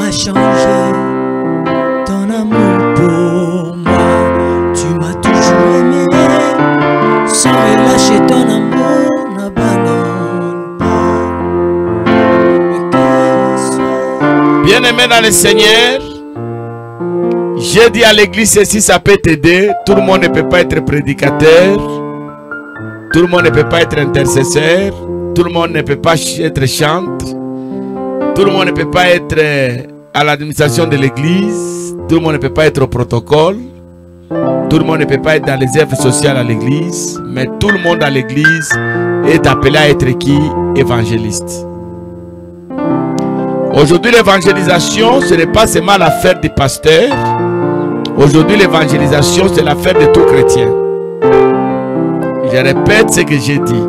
pas changé. Ton amour pour moi, tu m'as toujours aimé. Sans relâcher ton amour, n'abandonne pas. Bien-aimé dans le Seigneur, j'ai dit à l'église ceci, ça peut t'aider. Tout le monde ne peut pas être prédicateur. Tout le monde ne peut pas être intercesseur. Tout le monde ne peut pas être chante. Tout le monde ne peut pas être à l'administration de l'église. Tout le monde ne peut pas être au protocole. Tout le monde ne peut pas être dans les œuvres sociales à l'église. Mais tout le monde à l'église est appelé à être qui? Évangéliste. Aujourd'hui, l'évangélisation, ce n'est pas seulement l'affaire du pasteur. Aujourd'hui, l'évangélisation, c'est l'affaire de tout chrétien. Je répète ce que j'ai dit.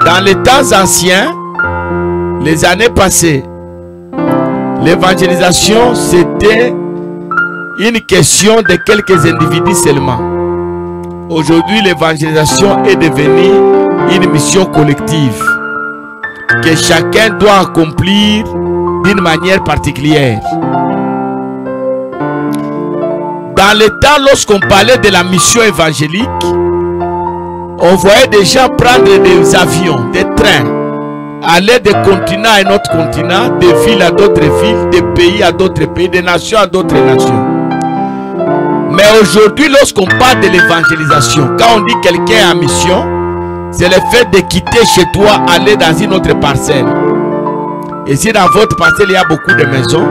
Dans les temps anciens, les années passées, l'évangélisation, c'était une question de quelques individus seulement. Aujourd'hui, l'évangélisation est devenue une mission collective que chacun doit accomplir d'une manière particulière. Dans le temps, lorsqu'on parlait de la mission évangélique, on voyait des gens prendre des avions, des trains, aller de continent à un autre continent, de ville à d'autres villes, de pays à d'autres pays, de nations à d'autres nations. Mais aujourd'hui, lorsqu'on parle de l'évangélisation, quand on dit quelqu'un est en mission, c'est le fait de quitter chez toi, aller dans une autre parcelle. Et si dans votre parcelle, il y a beaucoup de maisons,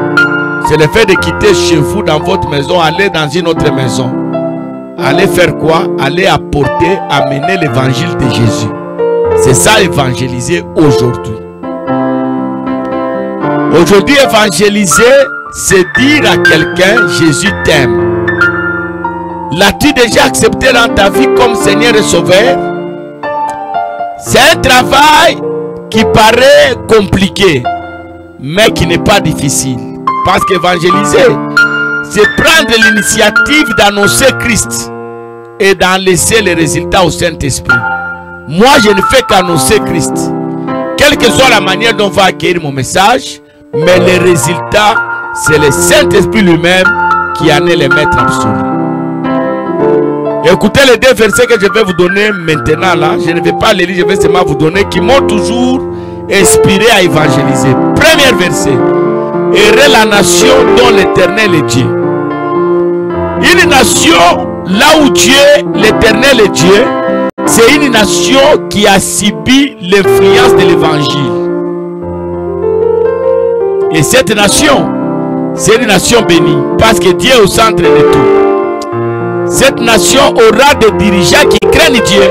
c'est le fait de quitter chez vous, dans votre maison, aller dans une autre maison. Aller faire quoi? Aller apporter, amener l'évangile de Jésus. C'est ça évangéliser aujourd'hui. Aujourd'hui, évangéliser, c'est dire à quelqu'un, Jésus t'aime. L'as-tu déjà accepté dans ta vie comme Seigneur et Sauveur? C'est un travail qui paraît compliqué, mais qui n'est pas difficile. Parce qu'évangéliser, c'est prendre l'initiative d'annoncer Christ et d'en laisser les résultats au Saint-Esprit. Moi, je ne fais qu'annoncer Christ. Quelle que soit la manière dont on va accueillir mon message, mais les résultats, c'est le Saint-Esprit lui-même qui en est le maître absolu. Écoutez les deux versets que je vais vous donner maintenant là. Je ne vais pas les lire, je vais seulement vous donner, qui m'ont toujours inspiré à évangéliser. Premier verset. Heureux la nation dont l'Éternel est Dieu. Une nation là où Dieu, l'Éternel est Dieu, c'est une nation qui a subi l'influence de l'Évangile. Et cette nation, c'est une nation bénie, parce que Dieu est au centre de tout. Cette nation aura des dirigeants qui craignent Dieu.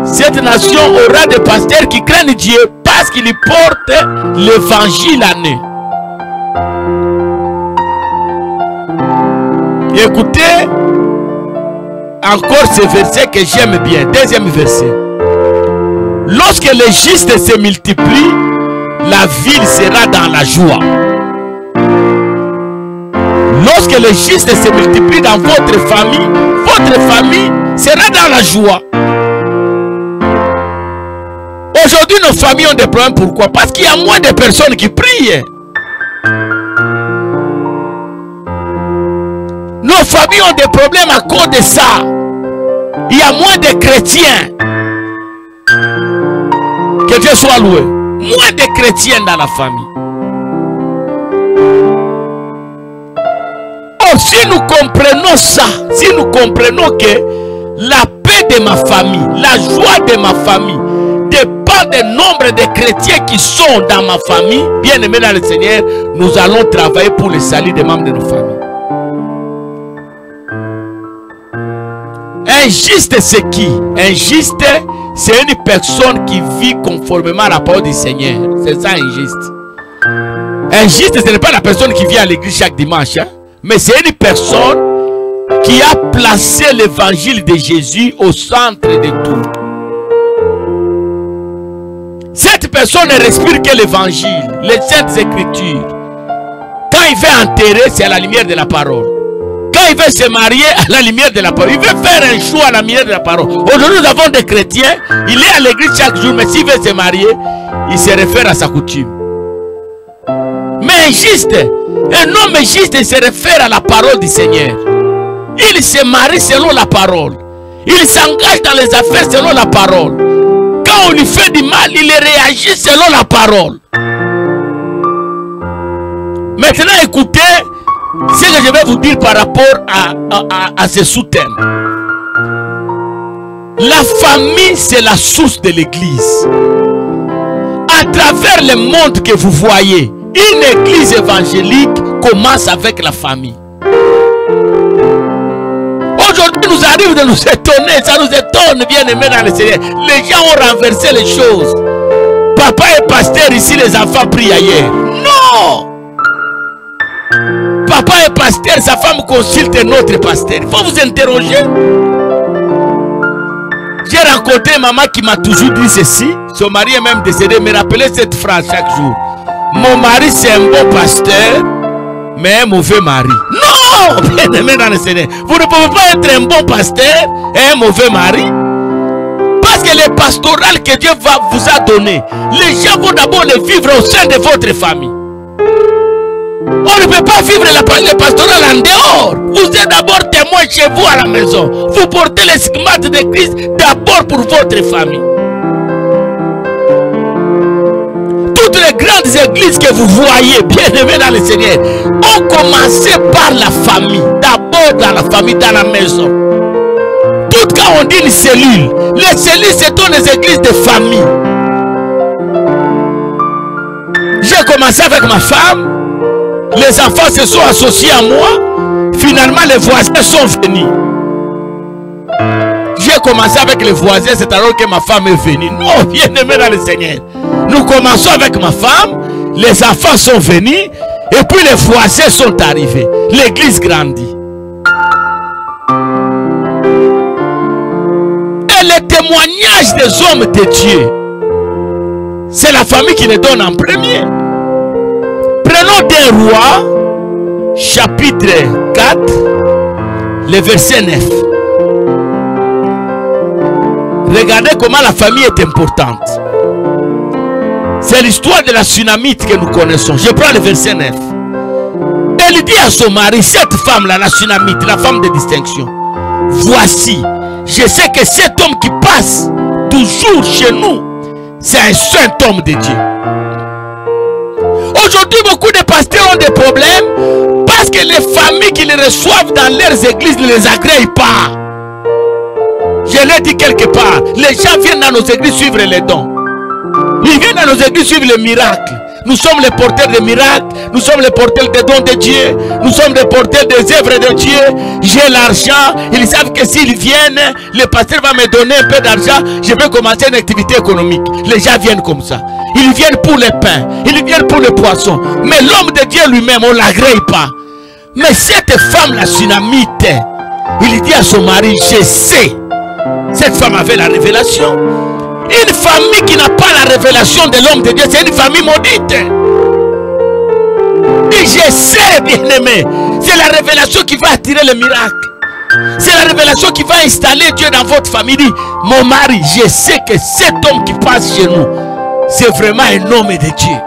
Cette nation aura des pasteurs qui craignent Dieu parce qu'ils portent l'évangile à eux. Écoutez encore ce verset que j'aime bien. Deuxième verset. Lorsque les justes se multiplient, la ville sera dans la joie. Lorsque les justes se multiplient dans votre famille sera dans la joie. Aujourd'hui, nos familles ont des problèmes. Pourquoi? Parce qu'il y a moins de personnes qui prient. Nos familles ont des problèmes à cause de ça. Il y a moins de chrétiens. Que Dieu soit loué. Moins de chrétiens dans la famille. Oh, si nous comprenons ça, si nous comprenons que la paix de ma famille, la joie de ma famille dépend du nombre de chrétiens qui sont dans ma famille, bien aimés dans le Seigneur, nous allons travailler pour le salut des membres de nos familles. Un juste, c'est qui? Un juste, c'est une personne qui vit conformément à la parole du Seigneur. C'est ça, un juste. Un juste, ce n'est pas la personne qui vient à l'église chaque dimanche, hein? Mais c'est une personne qui a placé l'évangile de Jésus au centre de tout. Cette personne ne respire que l'évangile, les saintes écritures. Quand il veut enterrer, c'est à la lumière de la parole. Quand il veut se marier, à la lumière de la parole. Il veut faire un choix à la lumière de la parole. Aujourd'hui, nous avons des chrétiens, il est à l'église chaque jour, mais s'il veut se marier, il se réfère à sa coutume. est juste. Un homme juste se réfère à la parole du Seigneur. Il se marie selon la parole. Il s'engage dans les affaires selon la parole. Quand on lui fait du mal, il réagit selon la parole. Maintenant, écoutez ce que je vais vous dire par rapport à ce sous-thème. La famille, c'est la source de l'église. À travers le monde que vous voyez, une église évangélique commence avec la famille. Aujourd'hui, nous arrive de nous étonner, ça nous étonne, bien aimé dans le Seigneur. Les gens ont renversé les choses. Papa est pasteur, ici les enfants prient ailleurs. Non! Papa est pasteur, sa femme consulte un autre pasteur. Il faut vous interroger. J'ai rencontré maman qui m'a toujours dit ceci. Son mari est même décédé. Me rappelait cette phrase chaque jour. Mon mari c'est un bon pasteur, mais un mauvais mari. Non, bien aimé dans le Seigneur. Vous ne pouvez pas être un bon pasteur et un mauvais mari. Parce que le pastoral que Dieu vous a donné, les gens vont d'abord le vivre au sein de votre famille. On ne peut pas vivre le pastoral en dehors. Vous êtes d'abord témoin chez vous à la maison. Vous portez les stigmates de Christ d'abord pour votre famille. Toutes les grandes églises que vous voyez, bien aimées dans le Seigneur, ont commencé par la famille. D'abord dans la famille, dans la maison. Tout quand on dit une cellule, les cellules c'est des églises de famille. J'ai commencé avec ma femme. Les enfants se sont associés à moi. Finalement, les voisins sont venus. J'ai commencé avec les voisins, c'est alors que ma femme est venue. Non, bien aimé dans le Seigneur. Nous commençons avec ma femme. Les enfants sont venus. Et puis les voisins sont arrivés. L'église grandit. Et le témoignage des hommes de Dieu, c'est la famille qui les donne en premier. Prenons des Rois, chapitre 4, le verset 9. Regardez comment la famille est importante. C'est l'histoire de la Sunamite que nous connaissons. Je prends le verset 9. Elle dit à son mari, cette femme-là, la Sunamite, la femme de distinction, voici, je sais que cet homme qui passe toujours chez nous, c'est un saint homme de Dieu. Aujourd'hui, beaucoup de pasteurs ont des problèmes parce que les familles qui les reçoivent dans leurs églises ne les agréent pas. Je l'ai dit quelque part, les gens viennent dans nos églises suivre les dons. Ils viennent dans nos églises suivre les miracles. Nous sommes les porteurs des miracles, nous sommes les porteurs des dons de Dieu, nous sommes les porteurs des œuvres de Dieu. J'ai l'argent, ils savent que s'ils viennent, le pasteur va me donner un peu d'argent, je vais commencer une activité économique. Les gens viennent comme ça. Ils viennent pour le pain, ils viennent pour le poisson. Mais l'homme de Dieu lui-même, on ne l'agrée pas. Mais cette femme, la Sunamite, il dit à son mari, je sais. Cette femme avait la révélation. Une famille qui n'a pas la révélation de l'homme de Dieu, c'est une famille maudite. Et je sais, bien-aimé, c'est la révélation qui va attirer le miracle. C'est la révélation qui va installer Dieu dans votre famille. Mon mari, je sais que cet homme qui passe chez nous, c'est vraiment un homme de Dieu.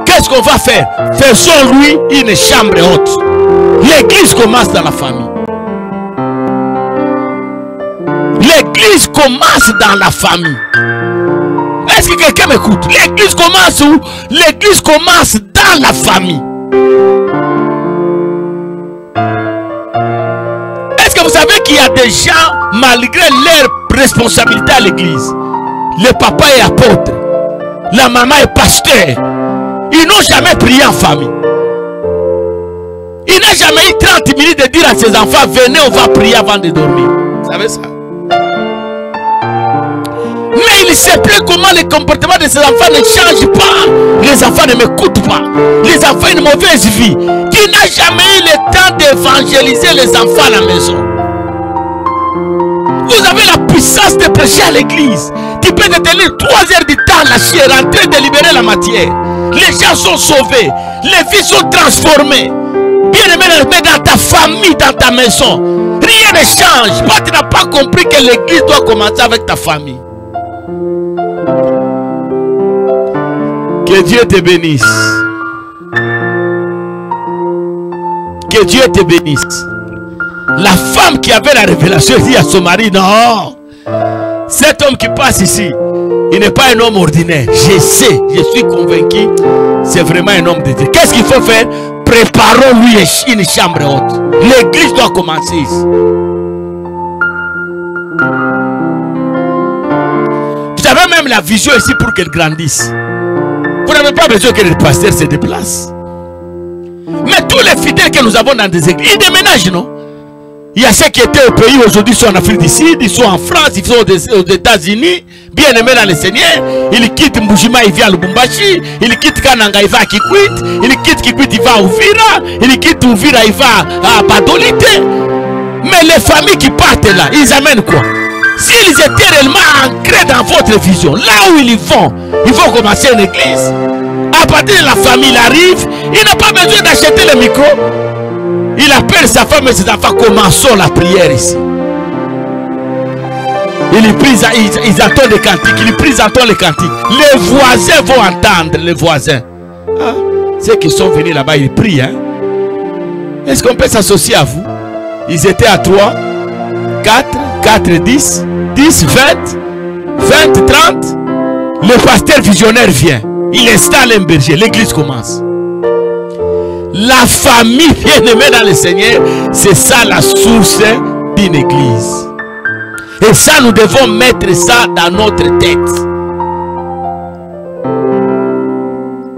Qu'est-ce qu'on va faire? Faisons-lui une chambre haute. L'église commence dans la famille. L'église commence dans la famille. Est-ce que quelqu'un m'écoute? L'église commence où? L'église commence dans la famille. Est-ce que vous savez qu'il y a des gens, malgré leur responsabilité à l'église, le papa est apôtre, la maman est pasteur, ils n'ont jamais prié en famille. Il n'a jamais eu 30 minutes de dire à ses enfants, venez, on va prier avant de dormir. Vous savez ça? Mais il ne sait plus comment le comportement de ses enfants ne change pas. Les enfants ne m'écoutent pas. Les enfants ont une mauvaise vie. Qui n'a jamais eu le temps d'évangéliser les enfants à la maison. Vous avez la puissance de prêcher à l'église. Tu peux te tenir 3 heures du temps la chair en train de libérer la matière. Les gens sont sauvés. Les vies sont transformées. Bien aimé, mais dans ta famille, dans ta maison, rien ne change. Toi, tu n'as pas compris que l'église doit commencer avec ta famille. Que Dieu te bénisse. Que Dieu te bénisse. La femme qui avait la révélation dit à son mari, non, cet homme qui passe ici, il n'est pas un homme ordinaire. Je sais, je suis convaincu, c'est vraiment un homme de Dieu. Qu'est-ce qu'il faut faire? Préparons-lui une chambre haute. L'église doit commencer ici. Vous avez même la vision ici pour qu'elle grandisse. Vous n'avez pas besoin que le pasteur se déplace. Mais tous les fidèles que nous avons dans des églises, ils déménagent, non? Il y a ceux qui étaient au pays aujourd'hui, ils sont en Afrique du Sud, ils sont en France, ils sont aux États-Unis, bien aimés dans le Seigneur. Ils quittent Mbujima, ils viennent à Lubumbashi. Ils quittent Kananga, ils vont à Kikwit. Ils quittent Kikwit, ils vont à Uvira. Ils quittent Uvira, ils vont à Badolite. Mais les familles qui partent là, ils amènent quoi? S'ils étaient réellement ancrés dans votre vision, là où ils vont commencer une église. À partir de la famille, il arrive, il n'a pas besoin d'acheter le micro. Il appelle sa femme et ses enfants, commençons la prière ici. Ils entendent les cantiques, ils entendent les cantiques. Les voisins vont entendre, les voisins. Ah, ceux qui sont venus là-bas, ils prient. Hein? Est-ce qu'on peut s'associer à vous? Ils étaient à 3, 4, 4, 10, 10, 20, 20, 30. Le pasteur visionnaire vient. Il installe un berger, l'église commence. La famille bien-aimée dans le Seigneur, c'est ça la source d'une église. Et ça, nous devons mettre ça dans notre tête.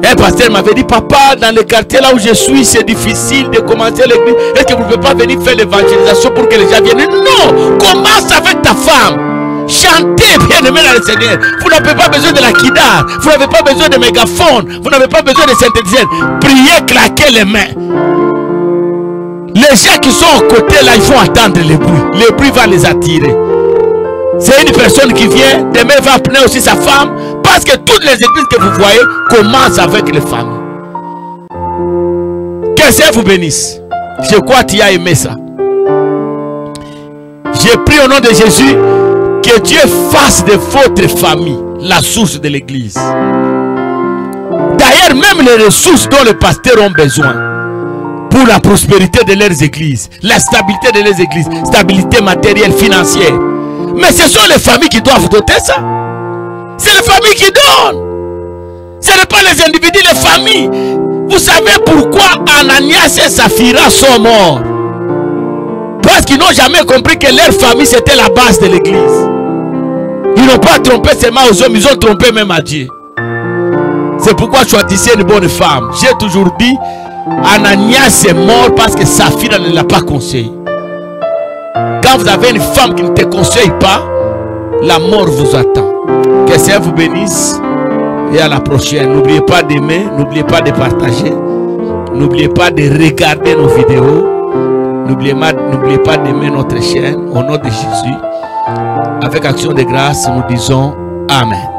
Un pasteur m'avait dit, papa, dans le quartier là où je suis, c'est difficile de commencer l'église. Est-ce que vous ne pouvez pas venir faire l'évangélisation pour que les gens viennent? Non, commence avec ta femme. Chantez bien-aimé dans le Seigneur. Vous n'avez pas besoin de la kidar. Vous n'avez pas besoin de mégaphone. Vous n'avez pas besoin de synthétiseur. Priez, claquez les mains. Les gens qui sont à côté là, ils vont attendre le bruit. Le bruit va les attirer. C'est une personne qui vient. Demain va prendre aussi sa femme. Parce que toutes les églises que vous voyez commencent avec les familles. Que Dieu vous bénisse. Je crois que tu as aimé ça. J'ai pris au nom de Jésus. Que Dieu fasse de votre famille la source de l'église. D'ailleurs, même les ressources dont les pasteurs ont besoin pour la prospérité de leurs églises, la stabilité de leurs églises, stabilité matérielle, financière. Mais ce sont les familles qui doivent doter ça. C'est les familles qui donnent. Ce n'est pas les individus, les familles. Vous savez pourquoi Ananias et Saphira sont morts? Parce qu'ils n'ont jamais compris que leur famille c'était la base de l'église. Ils n'ont pas trompé seulement aux hommes, ils ont trompé même à Dieu. C'est pourquoi choisissez une bonne femme. J'ai toujours dit, Ananias est mort parce que Saphira ne l'a pas conseillé. Quand vous avez une femme qui ne te conseille pas, la mort vous attend. Que Dieu vous bénisse et à la prochaine. N'oubliez pas d'aimer, n'oubliez pas de partager, n'oubliez pas de regarder nos vidéos, n'oubliez pas d'aimer notre chaîne. Au nom de Jésus, avec action de grâce, nous disons Amen.